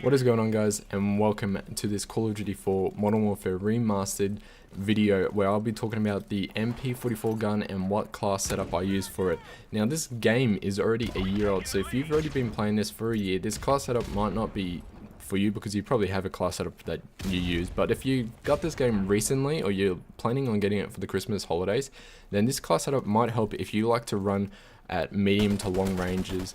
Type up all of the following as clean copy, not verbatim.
What is going on, guys, and welcome to this Call of Duty 4 Modern Warfare Remastered video where I'll be talking about the MP44 gun and what class setup I use for it. Now, this game is already a year old, so if you've already been playing this for a year, this class setup might not be for you because you probably have a class setup that you use. But if you got this game recently or you're planning on getting it for the Christmas holidays, then this class setup might help if you like to run at medium to long ranges.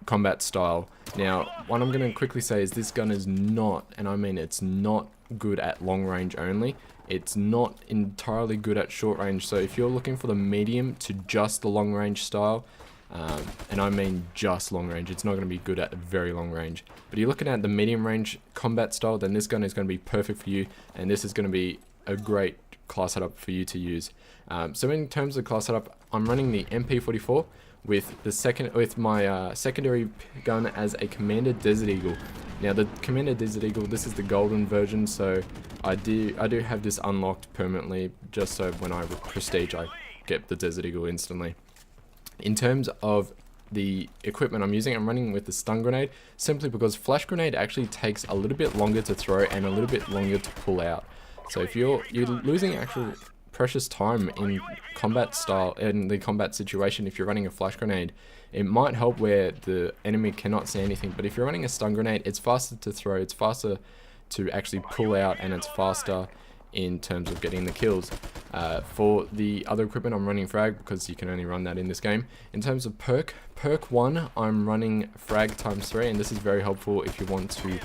Combat style. Now, what I'm going to quickly say is this gun is not, and I mean it's not good at long range only. It's not entirely good at short range. So if you're looking for the medium to just the long range style, and I mean just long range, it's not going to be good at very long range. But you're looking at the medium range combat style, then this gun is going to be perfect for you, and this is going to be a great class setup for you to use. So in terms of class setup, I'm running the MP44 with my secondary gun as a Commander Desert Eagle. Now, the Commander Desert Eagle, this is the golden version, so I do have this unlocked permanently, just so when I prestige I get the Desert Eagle instantly. In terms of the equipment I'm using, I'm running with the stun grenade, simply because flash grenade actually takes a little bit longer to throw and a little bit longer to pull out. So if you're losing actual precious time in combat style, in the combat situation, if you're running a flash grenade, it might help where the enemy cannot see anything. But if you're running a stun grenade, it's faster to throw, it's faster to actually pull out, and it's faster in terms of getting the kills. For the other equipment, I'm running frag because you can only run that in this game. In terms of perk 1, I'm running frag ×3, and this is very helpful if you want to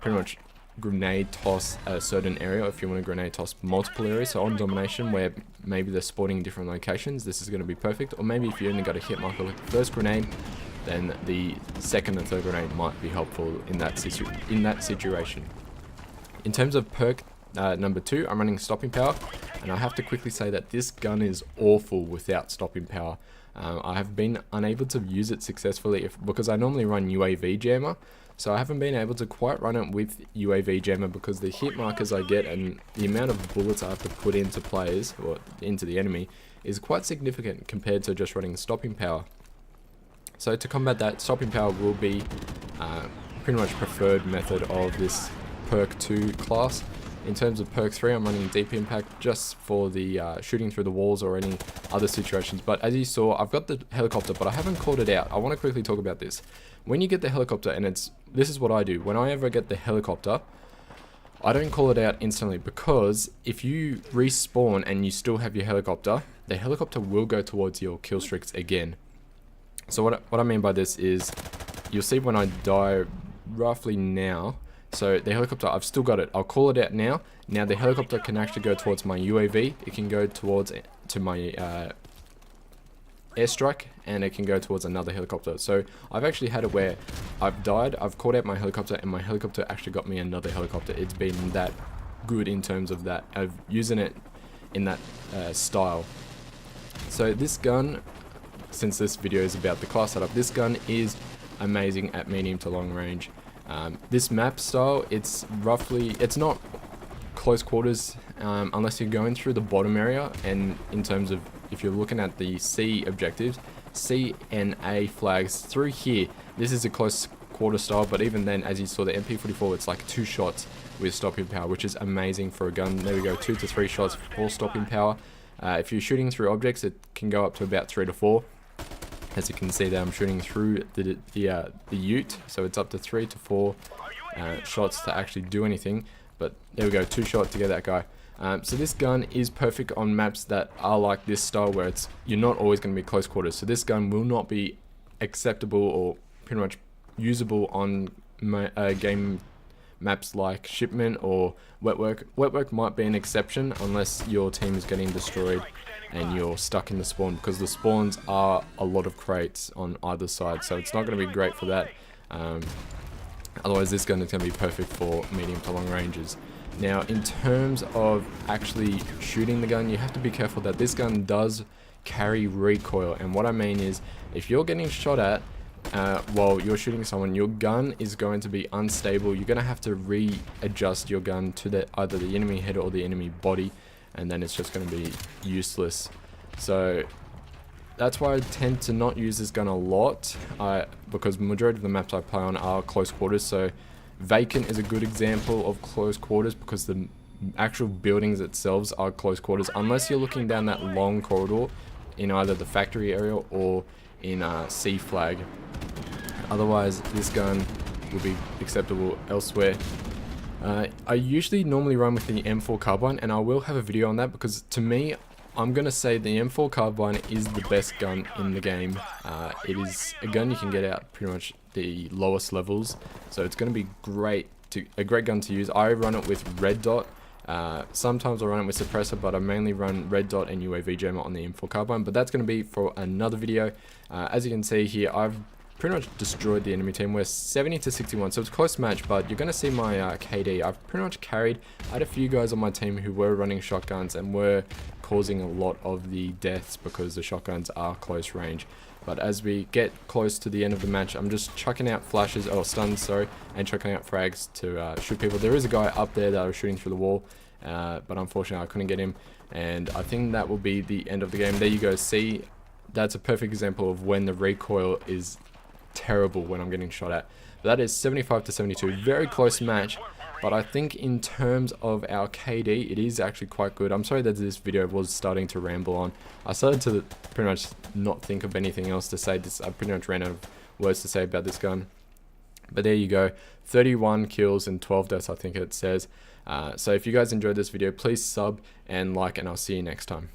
pretty much grenade toss a certain area, if you want to grenade toss multiple areas. So on domination, where maybe they're spawning in different locations, this is going to be perfect. Or maybe if you only got a hit marker with the first grenade, then the second and third grenade might be helpful in that situation. In terms of perk number 2, I'm running stopping power, and I have to quickly say that this gun is awful without stopping power. I have been unable to use it successfully because I normally run UAV jammer. So I haven't been able to quite run it with UAV jammer because the hit markers I get and the amount of bullets I have to put into players, or into the enemy, is quite significant compared to just running stopping power. So to combat that, stopping power will be pretty much preferred method of this perk 2 class. In terms of perk 3, I'm running deep impact just for the shooting through the walls or any other situations. But as you saw, I've got the helicopter, but I haven't called it out. I want to quickly talk about this. When you get the helicopter, and this is what I do. When I ever get the helicopter, I don't call it out instantly, because if you respawn and you still have your helicopter, the helicopter will go towards your kill streaks again. So what I mean by this is, you'll see when I die roughly now. So the helicopter, I've still got it. I'll call it out now. Now the helicopter can actually go towards my UAV. It can go to my airstrike, and it can go towards another helicopter. So I've actually had it where I've died, I've called out my helicopter, and my helicopter actually got me another helicopter. It's been that good in terms of that, of using it in that style. So this gun, since this video is about the class setup, this gun is amazing at medium to long range. This map style, it's not close quarters unless you're going through the bottom area, and in terms of if you're looking at the C objectives, C and A flags through here, this is a close quarter style. But even then, as you saw, the MP44, it's like 2 shots with stopping power, which is amazing for a gun. There we go, 2 to 3 shots for stopping power. If you're shooting through objects, it can go up to about 3 to 4. As you can see there, I'm shooting through the ute, so it's up to 3 to 4 shots to actually do anything. But there we go, 2 shots to get that guy. So this gun is perfect on maps that are like this style, where you're not always going to be close quarters. So this gun will not be acceptable or pretty much usable on game maps like Shipment or Wetwork. Wetwork might be an exception unless your team is getting destroyed and you're stuck in the spawn, because the spawns are a lot of crates on either side, so it's not going to be great for that. Otherwise, this gun is going to be perfect for medium to long ranges. Now, in terms of actually shooting the gun, you have to be careful that this gun does carry recoil. And what I mean is, if you're getting shot at while you're shooting someone, your gun is going to be unstable. You're going to have to readjust your gun to either the enemy head or the enemy body, and then it's just going to be useless. So that's why I tend to not use this gun a lot, because majority of the maps I play on are close quarters. So Vacant is a good example of close quarters because the actual buildings themselves are close quarters, unless you're looking down that long corridor in either the factory area or in C flag. Otherwise, this gun will be acceptable elsewhere. I usually normally run with the M4 carbine, and I will have a video on that because to me, I'm going to say the M4 carbine is the best gun in the game. It is a gun you can get out pretty much the lowest levels, so it's going to be a great gun to use. I run it with red dot. Sometimes I run it with suppressor, but I mainly run red dot and UAV jammer on the M4 carbine, but that's going to be for another video. As you can see here, I've pretty much destroyed the enemy team. We're 70 to 61, so it's a close match, but you're going to see my KD. I've pretty much carried. I had a few guys on my team who were running shotguns and were causing a lot of the deaths because the shotguns are close range. But as we get close to the end of the match, I'm just chucking out flashes, or stuns, sorry, and chucking out frags to shoot people. There is a guy up there that I was shooting through the wall, but unfortunately I couldn't get him, and I think that will be the end of the game. There you go. See, that's a perfect example of when the recoil is terrible when I'm getting shot at. But that is 75 to 72, very close match, but I think in terms of our KD, it is actually quite good. I'm sorry that this video was starting to ramble on. I started to pretty much not think of anything else to say. I pretty much ran out of words to say about this gun. But there you go, 31 kills and 12 deaths I think it says. So if you guys enjoyed this video, please sub and like, and I'll see you next time.